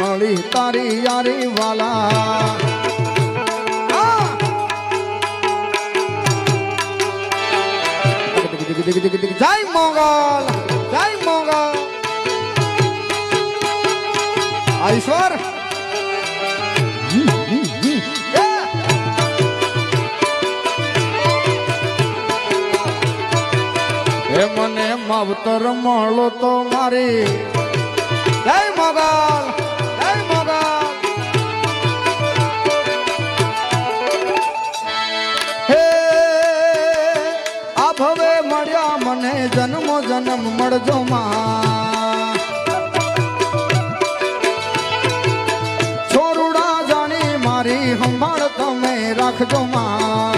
મળી તારી યારી વાલા જય મોગલ જય મોગલ ઈશ્વર હે મને માવતર મળો તો મારી જય મોગલ જય મોગલ હે આ ભવે મળ્યા મને જન્મો જન્મ મળજો માં છોરુડા જાણી મારી સંભાળ તમે રાખજો માં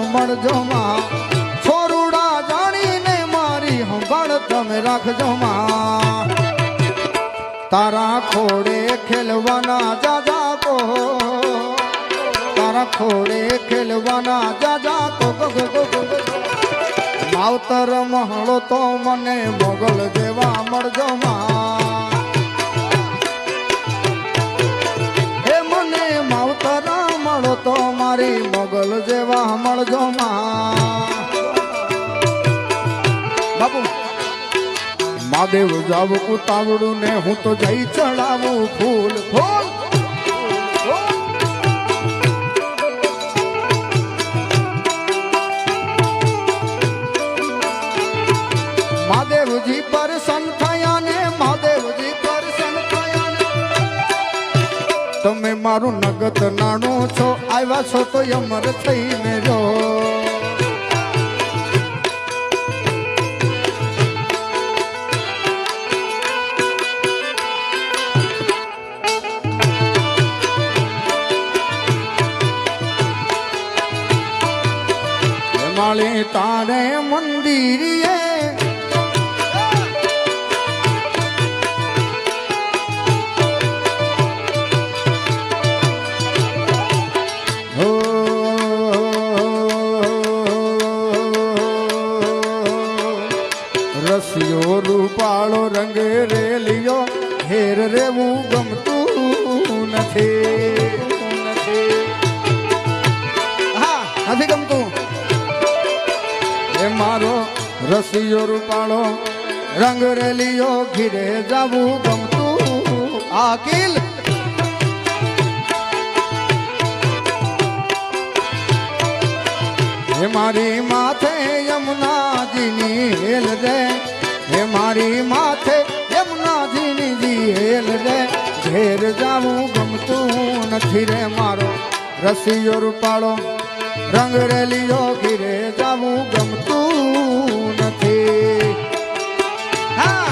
મળજો માં છોરુડા જાણીને મારી સંભાળ તમે રાખજો માં તારા ખોડે ખેલવાના જાજા કો તારા ખોડે ખેલવાના જાજા કો માવતર મળો તો મને મોગલ જેવા મળજો માં હે મને માવતર મળો તો મારી મોગલ જેવા મળજો માં બાપુ મહાદેવ જાવ ઉતાવળું ને હું તો જઈ ચડાવું ફૂલ ફૂલ મહાદેવજી પરસન થયા ને મહાદેવજી પરસન થયા ને તમે મારું નગદ નાણું છો આવ્યા છો તો અમર થઈને જો માળી તારે મંદિરે રસિયો રૂપાળો રંગ રેલિયો હેર રેવું ગમતું નથી હા નથી ગમતું એ મારો રસિયો રૂપાળો રંગ રેલિયો ઘીરે જાવું ગમતું આકિલ હે મારી માથે યમુનાજીની હેલ રે હે મારી માથે યમુનાજીની હેલ રે ઘેર જાવું ગમતું નથી રે મારો રસિયો રૂપાળો રંગ રેલિયો ઘીરે જાવું ગમતું નથી હા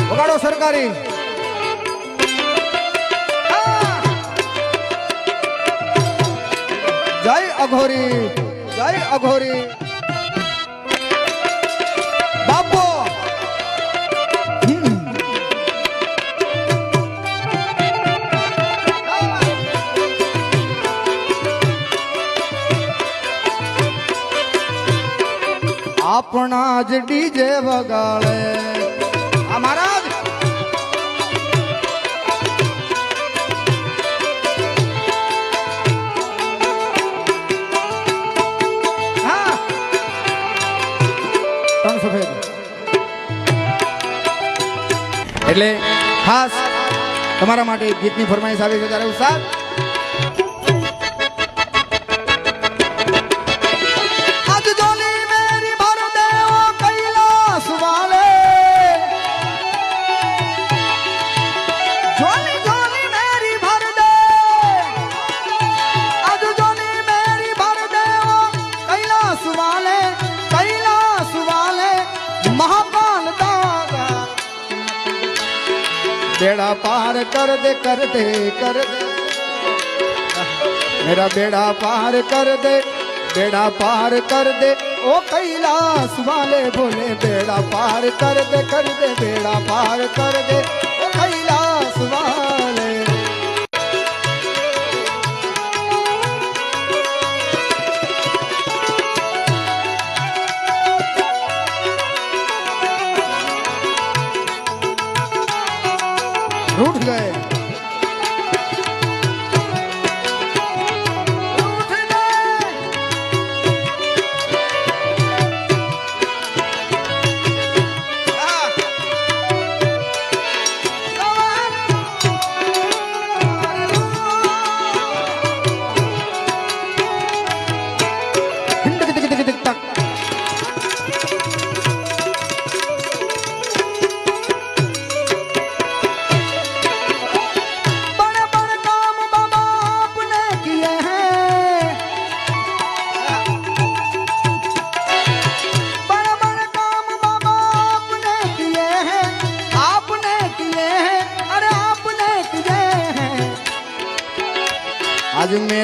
વગાડો સરકારી જય અઘોરી જય અઘોરી બાપો આપણા જ ડીજે વગાડે આ મહારાજ હા 3 સફેદ એટલે ખાસ તમારા માટે ગીતની ફરમાઈશ આવી છે ત્યારે ઉસ્તાદ बेड़ा पार कर दे मेरा बेड़ा पार कर दे ओ कैलाश वाले बोले बेड़ा पार कर दे बेड़ा पार कर दे ओ कैलाश वाले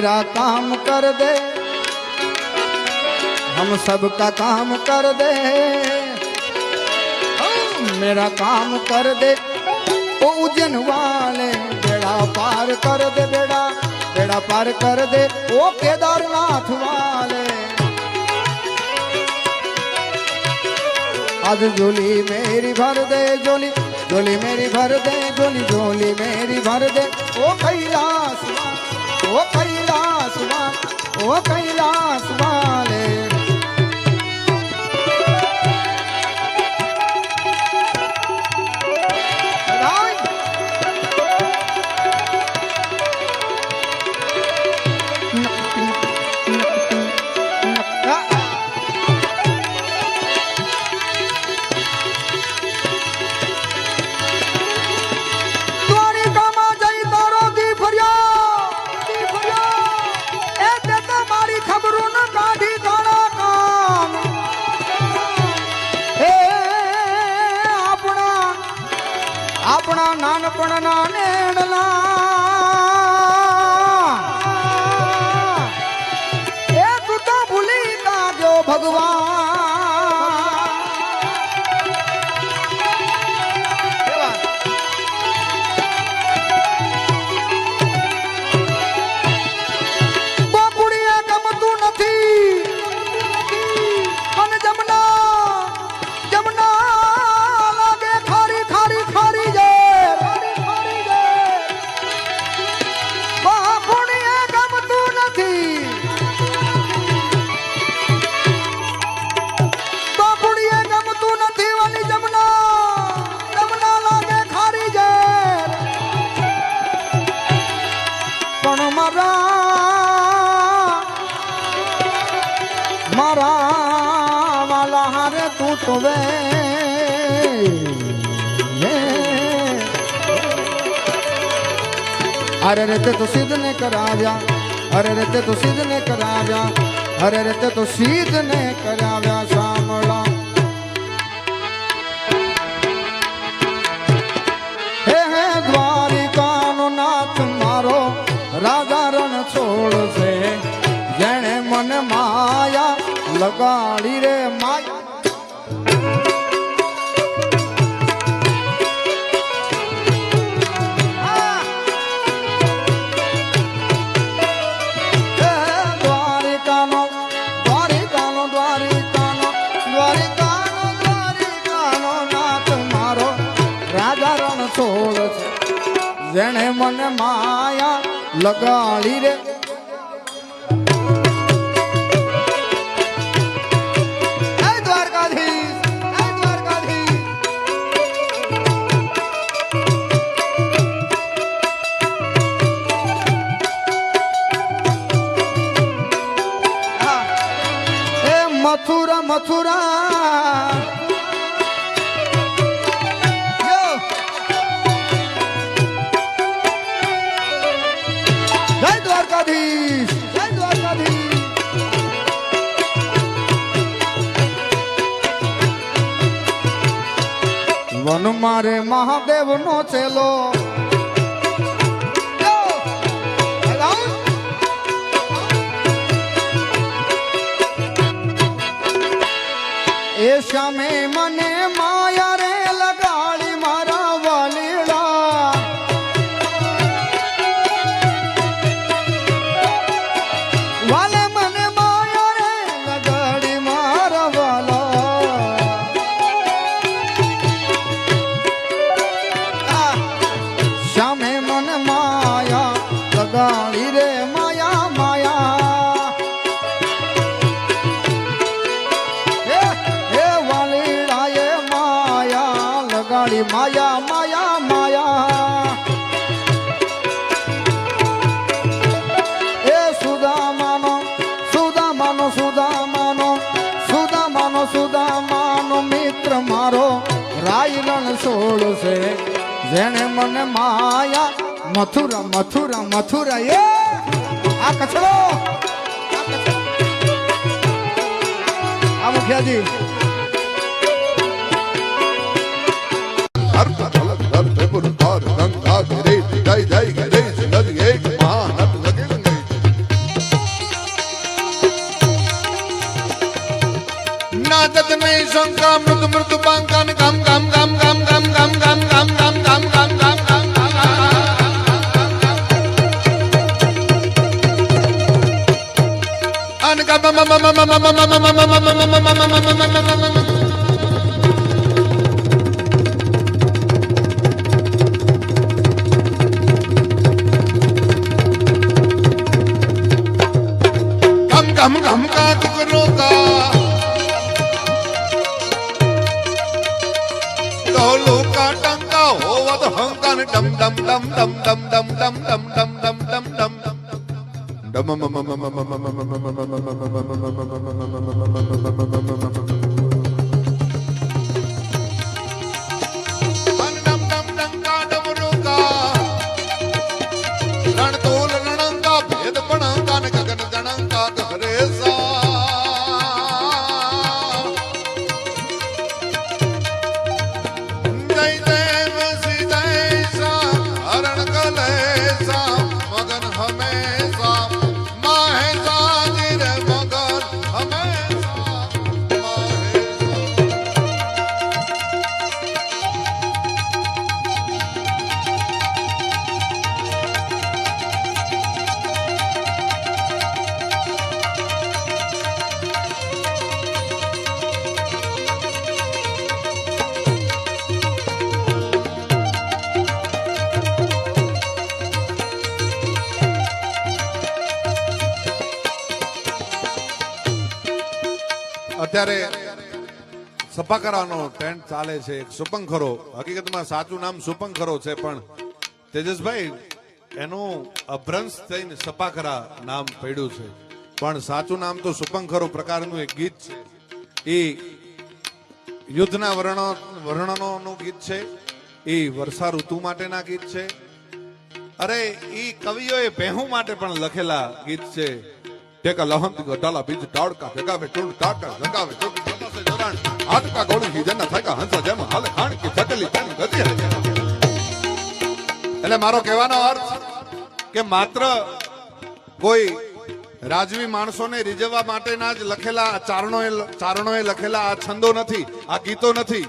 मेरा काम कर दे, हम सबका काम कर दे, मेरा काम कर दे, ओ उज्जैन वाले बेड़ा पार कर दे, बेड़ा बेड़ा पार कर दे, ओ केदारनाथ वाले। आज झोली मेरी भर दे, झोली झोली मेरी भर दे, झोली झोली मेरी भर दे, ओ कैलाश ओ कैलाश ओ कैलाश वाले। આપણા નાનપણના નેણલા એ તું તો ભૂલી કાજો ભગવાન। ગોકુળીએ ગમતું નથી અને જમના જમના લાગે ખારી ખારી ખારી જાય। મારા વાલા હારે તું તો વે અરે રે તે તો સિદ્ધ ને કરાવ્યા, અરે રે તે તો સિદ્ધ ને કરાવ્યા, અરે રે તે તો સિદ્ધ ને કરાવ્યા સાંભળા। હે હે દ્વારિકાનો નાથ મારો રાજા રણ છોડશે, જેણે મને માયા લગાડી રે માયા। દ્વારિકાનો દ્વારિકાનો દ્વારિકાનો દ્વારિકાનો દ્વારિકાનો નાથ મારો રાજા રણ છોડશે, જેણે મને માયા લગાડી રે। મથુરા મથુરા જય દ્વારકાધીશ જય દ્વારકાધીશ। વન મારે મહાદેવ નો ચેલો એ સામે મને માયા રે લગાડી મારા વાલીડા, વાલે મને માયા રે લગાડી મારા વાલા। સામે મને માયા લગાડી રે માયા માયા। માયા માયા માયા એ સુદામાનો સુદામાનો સુદામાનો સુદામાનો સુદામાનો મિત્ર મારો રાયરણ છોડશે, જેણે મને માયા મથુરા મથુરા મથુરા એ આ કચરો આ મુખિયાજી વાજત નહીં શંકા મૃત મૃત પાંકાન ગામ ગામ ગામ ગામ ગામ ગામ ગામ ગામ ગામ ગામ ગામ ગામ ગામ અન ગામ घम घम का कुकरों का ढोलों का टंका होवत हंकन डम डम डम डम डम डम डम डम डम डम डम डम रणतोल रणंगा भेद पणंगा गगन गणंगा गहरेसा जय देव श्री जैसा हरण कलेसा मगन हमेशा माहेसा जिर मगन हमेशा અત્યારે સપાકરાનો ટ્રેન્ડ ચાલે છે એક સુપંખરો હકીકતમાં સાચું નામ સુપંખરો છે પણ તેજસભાઈ એનું અભ્રંશ થઈને સપાકરા નામ પડ્યું છે પણ સાચું નામ તો સુપંખરો પ્રકારનું એક ગીત છે એ યુદ્ધના વર્ણનોનું ગીત છે એ વર્ષા ઋતુ માટેના ગીત છે અરે એ કવિઓએ પહેવું માટે પણ લખેલા ગીત છે ટેકા લહંત ગઢાલા બીજ ટાળકા જગાવે ટૂળ ટાટા જગાવે ટૂળ જમાસે જરાણ આટકા ગોળી હી જના થાકા હંસા જેમ હાલે ખાણ કે ચકલી ચાની ગતિ એટલે મારો કહેવાનો અર્થ કે માત્ર કોઈ રાજવી માણસોને રીઝવવા માટેના જ લખેલા ચારણોએ લખેલા આ છંદો નથી આ ગીતો નથી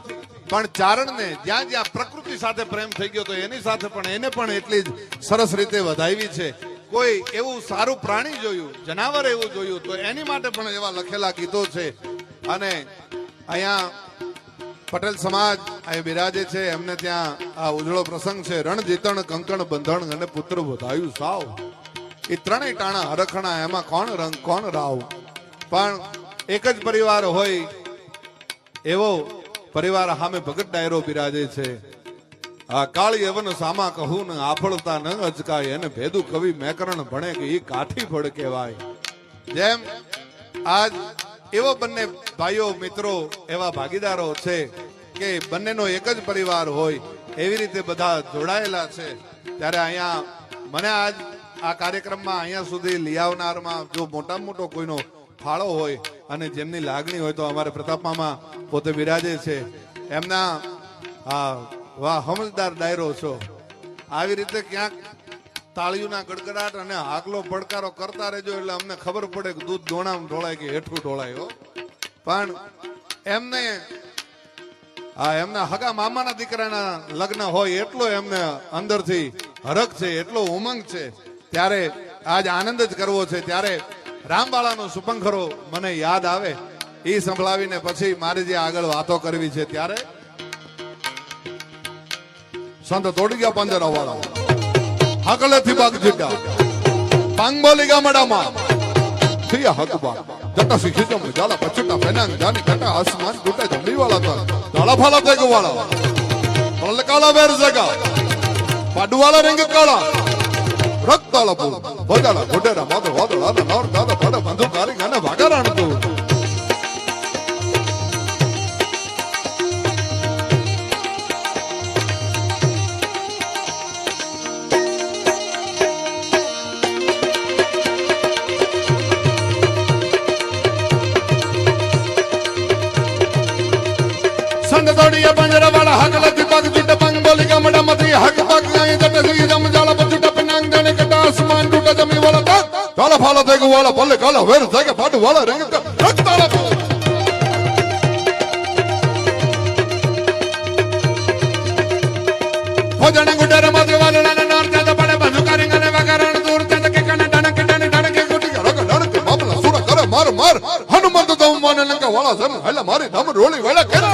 પણ ચારણને જ્યાં જ્યાં પ્રકૃતિ સાથે પ્રેમ થઈ ગયો તો એની સાથે પણ એને પણ એટલી જ સરસ રીતે વધાવી છે કોઈ એવું સારું પ્રાણી જોયું જનાવર એવું જોયું તો એની માટે પણ એવા લખેલા ગીતો છે અને અહીંયા પટેલ સમાજ અહીં બિરાજે છે એમને ત્યાં આ ઉજળો પ્રસંગ છે રણ જીતણ કંકણ બંધણ અને પુત્ર વધાયું સાવ એ ત્રણેય ટાણા હરખણા એમાં કોણ રંગ કોણ રાવ પણ એક જ પરિવાર હોય એવો પરિવાર સામે ભગત ડાયરો બિરાજે છે આ કાળી યવન સામા કહું ને આફળતા ન અચકાય એને ભેદુ કવિ મેકરણ ભણે કે એ કાઠી ફળ કહેવાય જેમ આજ એવો બંને ભાઈઓ મિત્રો એવા ભાગીદારો છે કે બંનેનો એક જ પરિવાર હોય એવી રીતે બધા જોડાયેલા છે ત્યારે અહીંયા મને આજ આ કાર્યક્રમમાં અહીંયા સુધી લઈ આવનારમાં જો મોટામાં મોટો કોઈનો ફાળો હોય અને જેમની લાગણી હોય તો અમારે પ્રતાપમામા પોતે બિરાજે છે એમના વાહ સમજદાર ડાયરો છો આવી રીતે ક્યાંક તાળીઓના ગડગડાટ અને હાકલો પડકારો કરતા રહેજો એટલે અમને ખબર પડે કે દૂધ દોણામાં ઢોળાય કે હેઠું ઢોળાય પણ એમને એમના હગા મામાના દીકરાના લગ્ન હોય એટલો એમને અંદરથી હરખ છે એટલો ઉમંગ છે ત્યારે આજ આનંદ જ કરવો છે ત્યારે રામબાળાનો સુપંખરો મને યાદ આવે એ સંભળાવીને પછી મારે જે આગળ વાતો કરવી છે ત્યારે સંત તોડી ગયા પાંજરા વાળા હકલેથી બાગ જીડા પાંગબોલી ગામડામાં થયા હકબા જટા શીખી જાલા પછુટા પેનાંગ જાની કટા આસમાન ટૂટે જમડી વાળા તો તાળા ફાલા તેગ વાળા પલ કાળા વેર જગા પાડવાળા રંગ કાળા રક્તાળા પૂર ભજાળા ઘોડેરા માધો વાદળા નોર દાદા ફડે બંધુ કારી ગાને ભાગારાણ તું તોડિયા પાંજરા વાળા હકલા દીપક જુટ પાંગબોલી ગામડા મથી હક પગ ગાય જટ સી જમ જાલા પછુટ પનાંગ જાને કટા આસમાન ટૂટા જમી વાળા તાલા ફાલા દેગ વાળા ભલે કાલા વેર જાગે ફાડુ વાળા રંગ રક્તાળા માર માર હનુમંત દમ માને લંકા વાળા જન એટલે મારી ધમ રોળી વેળા કરે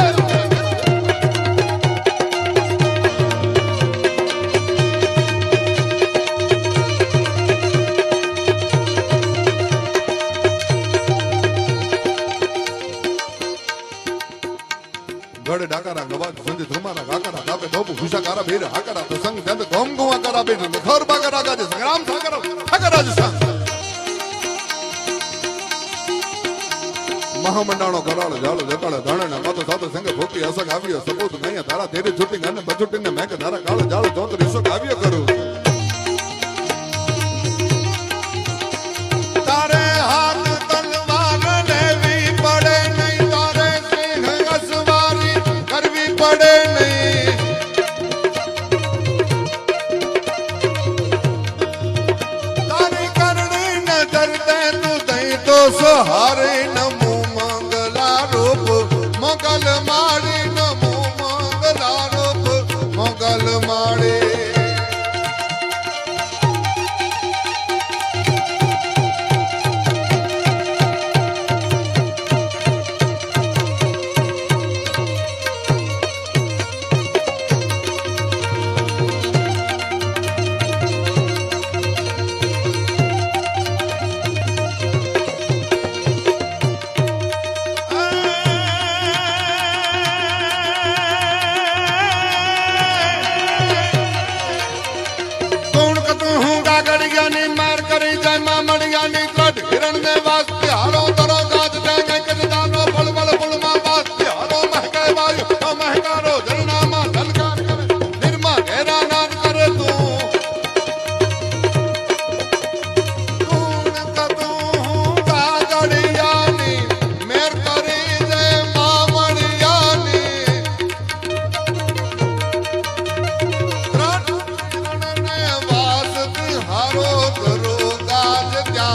ગડે ડાકારા ગવાજ સંજી ધર્મારા કાકારા દાપે ધોપ ખુશાકારા ભીર હાકારા તો સંગ દંત ગોમ ગુવા કરા બેટ ખર બાગરા ગાજે સંગ્રામ સાગર ઠાકરાજ સંગ મહામંડાણો કરાળ જાળો જકાળ ધાણે માતો સાતો સંગ ભોકી અસંગ આવ્યો સપોત નૈયા તારા તેરી છૂટી ગને બચુટીને મેં કે તારા કાળ જાળો ચોતરી સો આવ્યો કરું તારે હાથ તલવાર લેવી પડે નહીં તારે સિંહ અસવારી કરવી પડે નહીં તારી કરણી નજર દે તું દઈ તો સહારે નમો મંગલા રૂપ મોગલ માળી નમો મંગલા રૂપ મોગલ માળી हिरण ने वास्ते हारो तरो गाज देंगे कजदानो फल फल फुलमा वास्ते हारो महके वायु तो महकारो झरनामा झलकार करे निर्मा घेरा नाद करे तू गागड़ियानी मेर करी जय मामड़ियानी हिरण ने वास्ते हारो तरो गाज क्या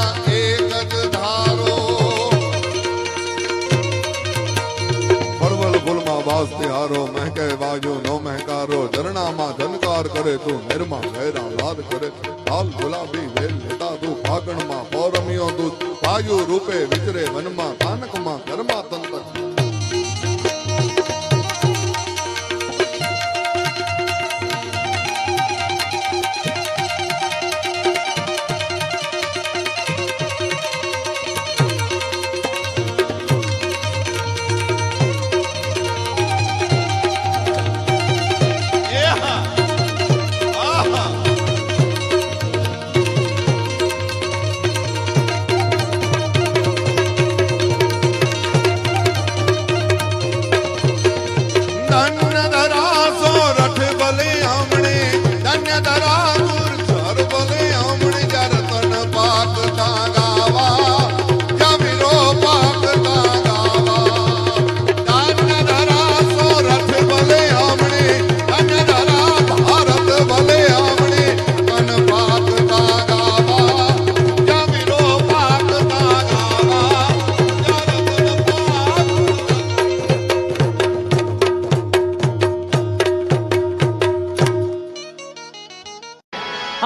वास्ते हारो महके वायु नो महकारो झरणामा झनकार करे तू निर्मा गहरा लाद करे लाल गुलाबी वेल लेता तू फागण मा पौरमियो तू वायु रूपे विचरे वनमा कानक मा कर्मा तंत्र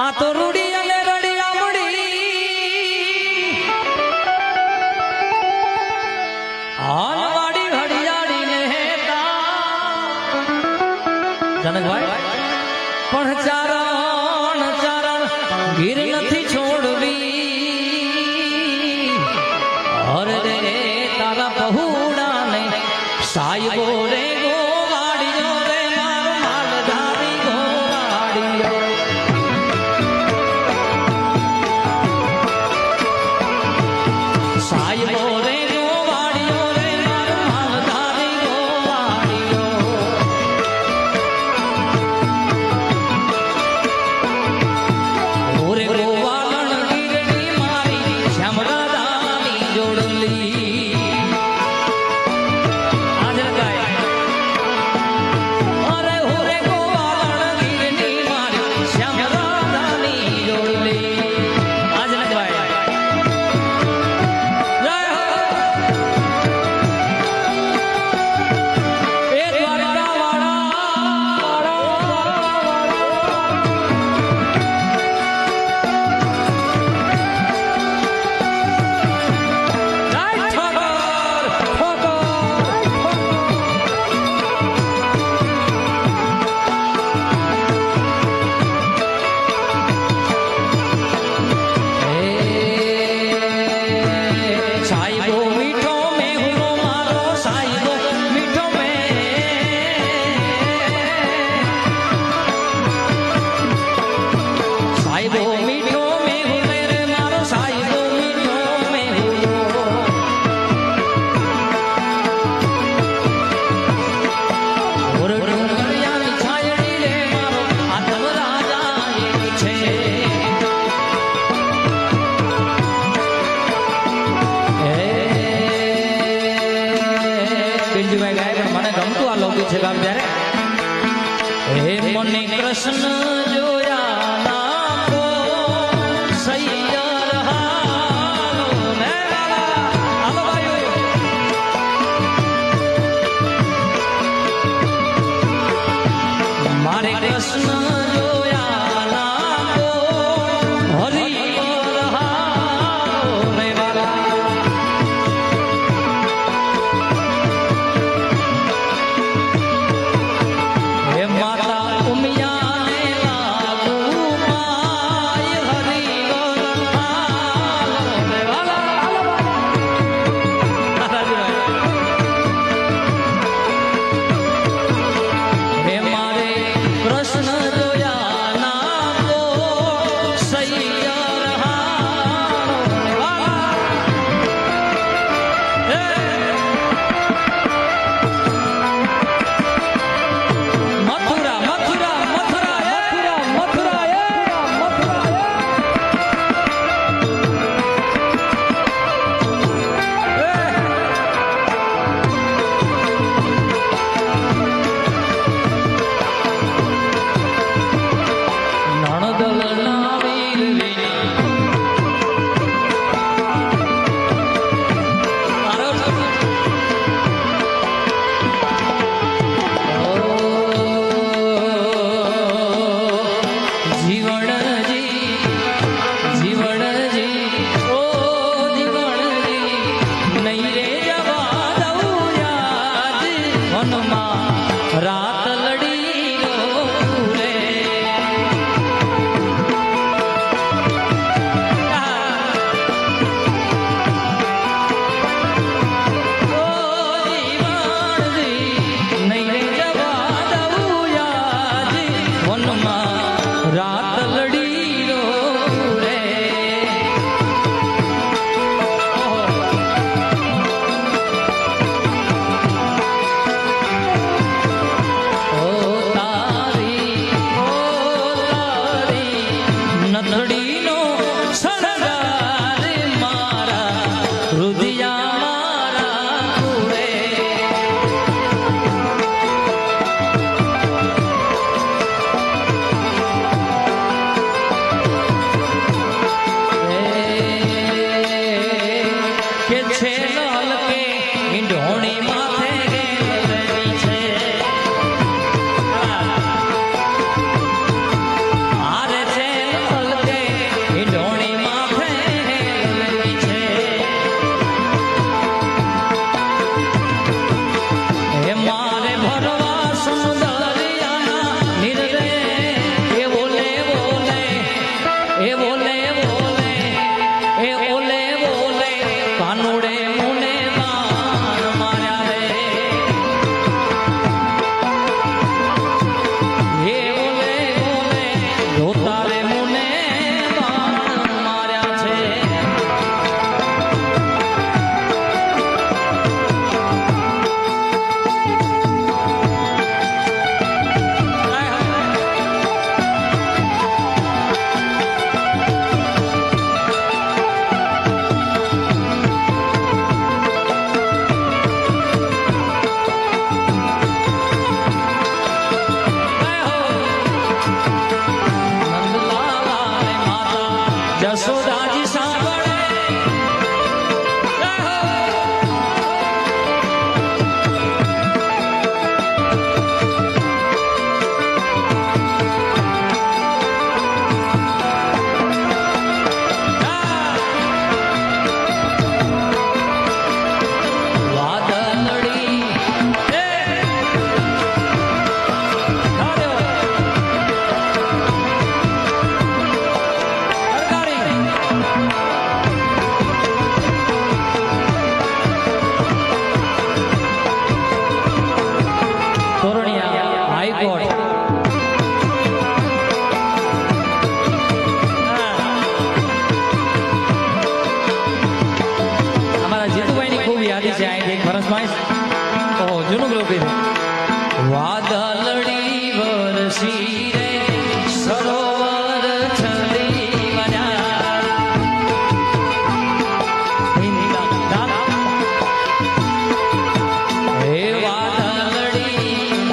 આ તો રૂડી અને રડિયા મુડી હાલવાડી હડિયાળી ને હેતા જનકભાઈ પણ ચારણ ચારણ ગીર નથી છોડવી અરે રે તારા પહુડા ને સાહેબો રે ગોવાડીઓ રે મારો માલધારી ગોવાડીઓ સાહેબો રે ગોવાડીઓ રે મારો માલધારી ગોવાડીઓ ઓરે ગોવાળણ ગીરની મારી શ્યામરાધાની જોડલી હાજર ગાય અરે ઓરે ગોવાળણ ગીરની મારી શ્યામરાધાની જોડલી હાજર ગાય જય છે બાપ ત્યારે હે મને કૃષ્ણ જોયા નાખો સૈયર હાલો ને વાલા હાલો ભાઈઓ મારે કૃષ્ણ જોયા નાખો હરિ પર હાલો ને વાલા હે માતા ઉમિયાને લાગુ માય હરિ પર હાલો ને વાલા હે મારે કૃષ્ણ જોયા નાખો સૈયર હાલો ને વાલા હે મથુરા મથુરા મથુરા મથુરા મથુરા નણદલ ના વીર વિના જીવણજી જીવણજી ઓ જીવણજી નહીં રે જવા દઉં યાદ વનમાં રાત લડી રે ઓ જીવણજી નહીં રે જવા દઉં યાદ વનમાં રાત લડી રે ઓ તારી નથડીનો શણગાર મારા હૃદયા મારા કુળે કે છે લાલ કે ઈંઢોણી માથે ગેલરી છે આરે છે લાલ કે ઈંઢોણી માથે ગેલરી છે હે મારે ભરવા સુંદરિયાના નીર રે એ બોલે બોલે એ બોલે બોલે એ ઓલે બોલે કાનુડે મુને બાણ માર્યા રે એ ઓલે બોલે ધોતારે મુને બાણ માર્યા છે નંદલાલાને માતા જશોદાજી સાંભળે વાદળડી તોરણિયા હાઈકોર્ટ અમારા જીતુભાઈની ખૂબ યાદી છે અહીં એક વર્ષમાં ઓહો જૂનું ગ્રુપ છે વાદળડી વરસી રે સરોવર છલી વન્યા હે વાદળડી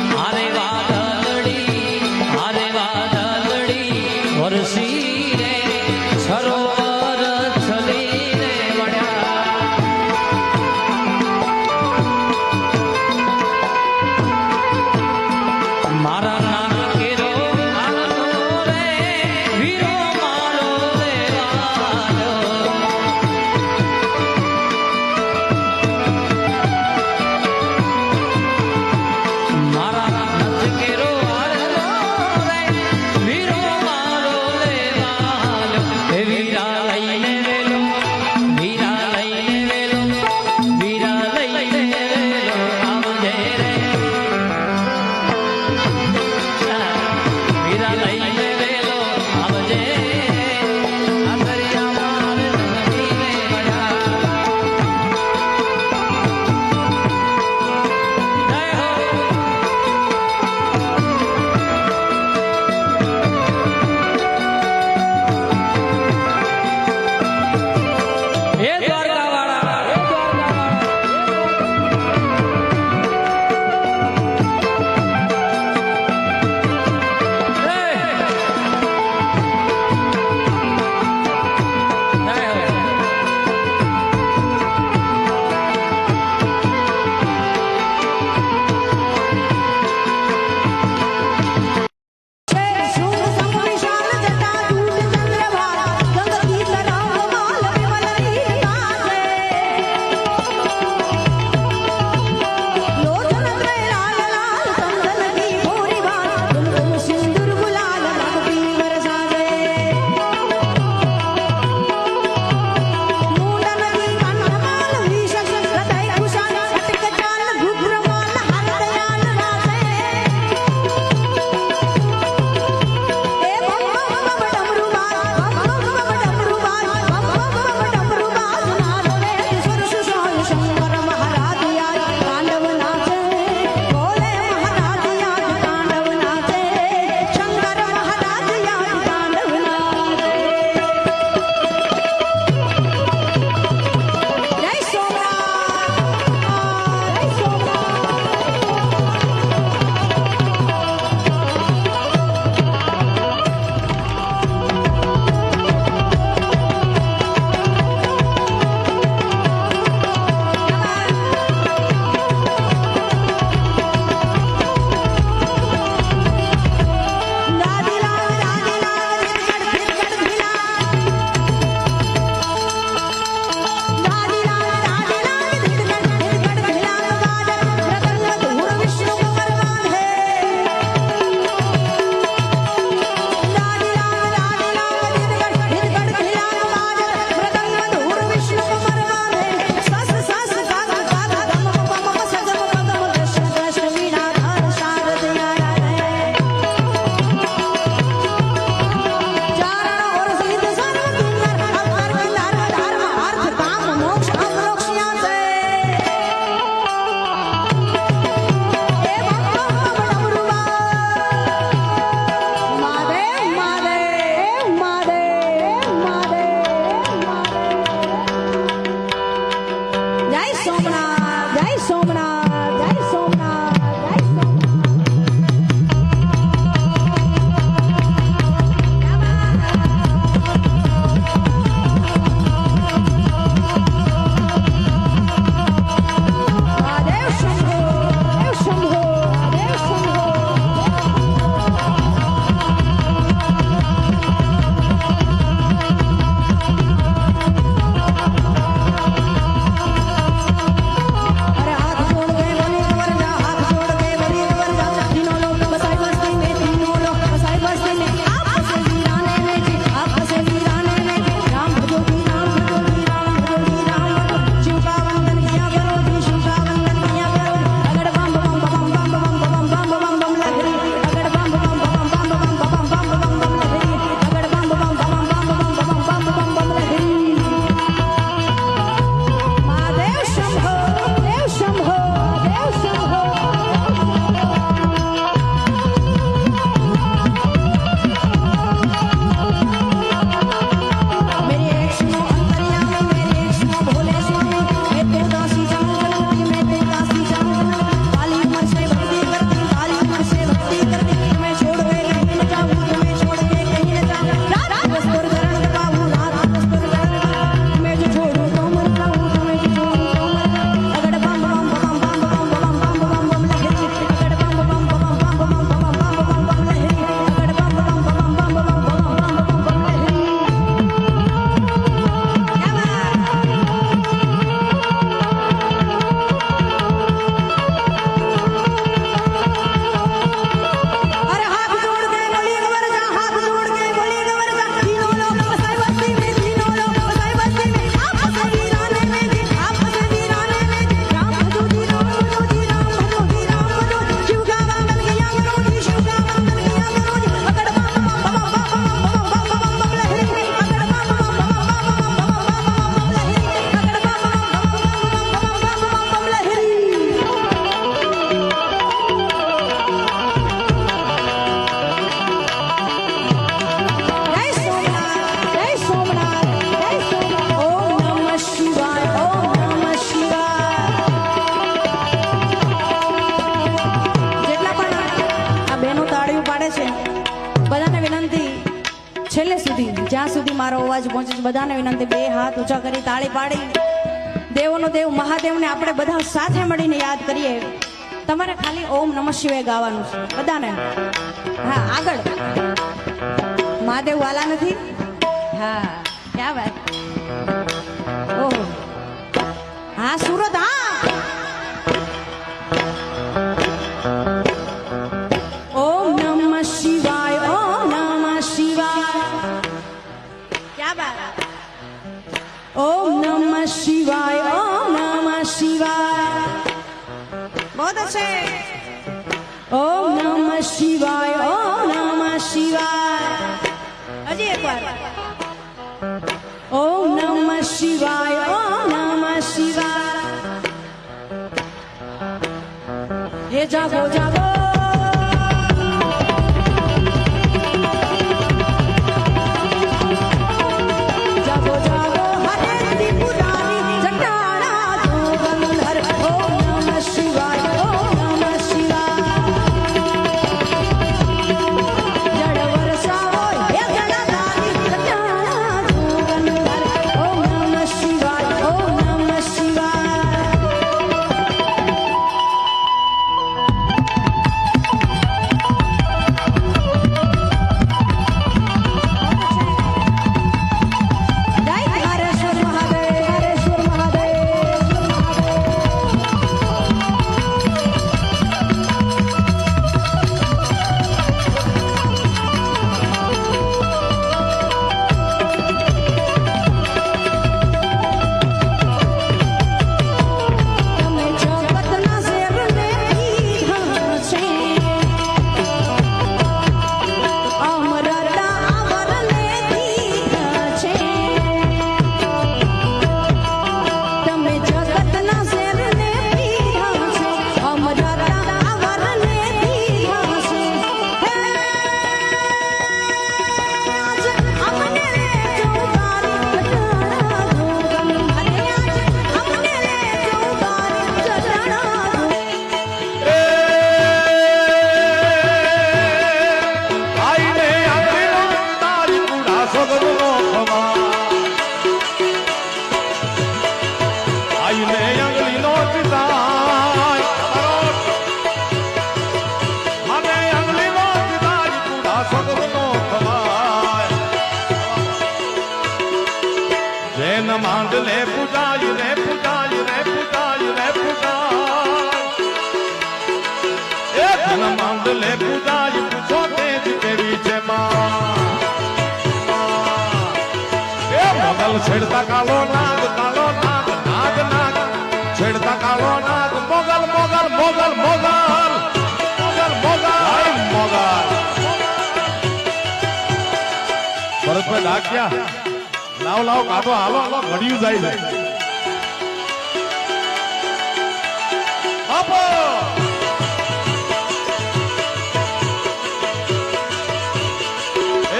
મારો અવાજ પહોંચે છે બધાને વિનંતી, બે હાથ ઊંચા કરી તાળી પાડી દેવોનો દેવ મહાદેવને આપણે બધા સાથે મળીને યાદ કરીએ. તમારે ખાલી ઓમ નમઃ શિવાય ગાવાનું છે બધાને. હા, આગળ મહાદેવ વાલા નથી. હા, ક્યાં વાત. ઓહો, હા સુરત. હા, ઓમ નમઃ શિવાય, ઓમ નમઃ શિવાય. ક્યાં બાત. ઓમ નમઃ શિવાય, ઓમ નમઃ શિવાય. बहुत अच्छे. ओम नमः शिवाय, ओम नमः शिवाय. अजी एक बार. ओम नमः शिवाय, ओम नमः शिवाय. ये जागो जागो. जागो जागो हरे त्रिपुरारी जटाना जोगंधर. ओम नमः शिवाय, ओम नमः शिवाय. जड़ वर्षावो हे गणधारी जटाना जोगंधर. ओम नमः शिवाय, ओम नमः शिवाय. जय हरेश्वर महादेव, हरेश्वर महादेव. તમે જગતના શેરને કીધા છે, અમરતા આવરને કીધા છે. તમે જગતના શેરને કીધા છે, અમરતા આવરને કીધા છે. હે આજ અમને લેજો તારી જટાણા જોગમ. અરે આજ અમને લેજો તારી જટાણા જોગમ. આઈને આંગળીનો તારી કુડા સોગરનો ખમા. આઈને આંગળીનો પિતાય મને આંગળીનો તારી કુડા સોગરનો ખમા. જેન માંડલે પૂજાય રે પૂજાય રે પૂજાય રે પૂજાય. એક ન માંડલે પૂજાય પૂછો તેજ કેવી છે માં. એ મોગલ છેડતા કાળો નાગ, કાળો નાગ, નાગ નાગ છેડતા કાળો નાગ. મોગલ મોગલ મોગલ મોગલ મોગલ મોગલ મોગલ. ભરતભાઈ ડાક્યા લાવ લાવ કાઢો, હાલો હાલો ઘડિયું જાય છે. બાપો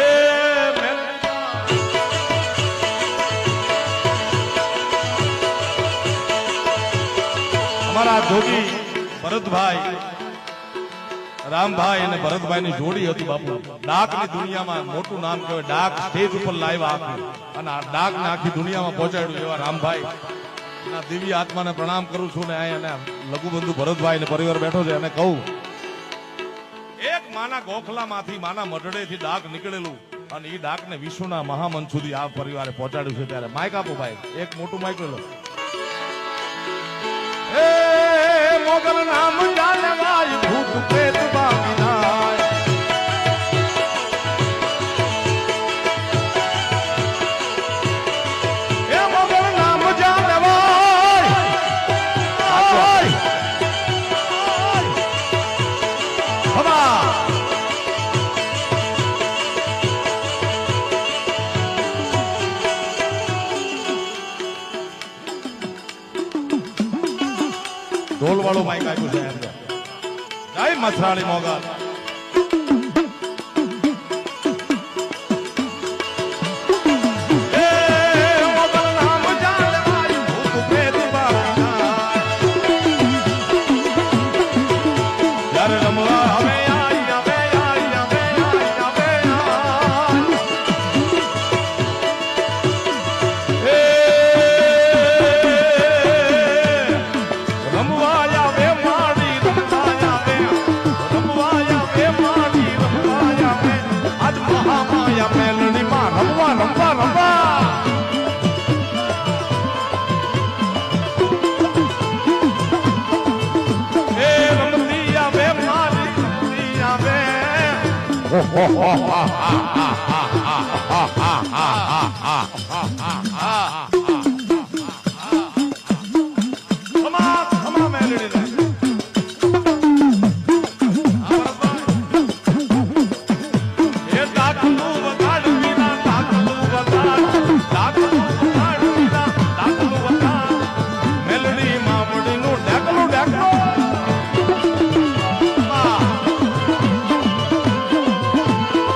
એ અમારા જોગી ભરતભાઈ, રામભાઈ અને ભરતભાઈની જોડી હતી બાપુ. ડાકની દુનિયામાં મોટું નામ કહેવાય. ડાક સ્ટેજ ઉપર લાવ્યા આખું અને આ ડાકને આખી દુનિયામાં પહોંચાડ્યું એવા રામભાઈ ના દિવ્ય આત્માને પ્રણામ કરું છું. ને અહીંયા લઘુબંધુ ભરતભાઈ ને પરિવાર બેઠો છે અને કહું, એક માના ગોખલામાંથી, માના મઢડેથી ડાક નીકળેલું અને એ ડાકને વિશ્વના મહામંચ સુધી આ પરિવારે પહોંચાડ્યું છે. ત્યારે માઇક આપો ભાઈ, એક મોટું માઇક લો. એ મોગલ નામ જાને વાય ભૂત પ્રેત બાકી નાય. એ મોગલ નામ જાને વાય. હવા ઢોલ વાળો માઇક આપ્યું છે. જય મથરાળી મોગલ. હા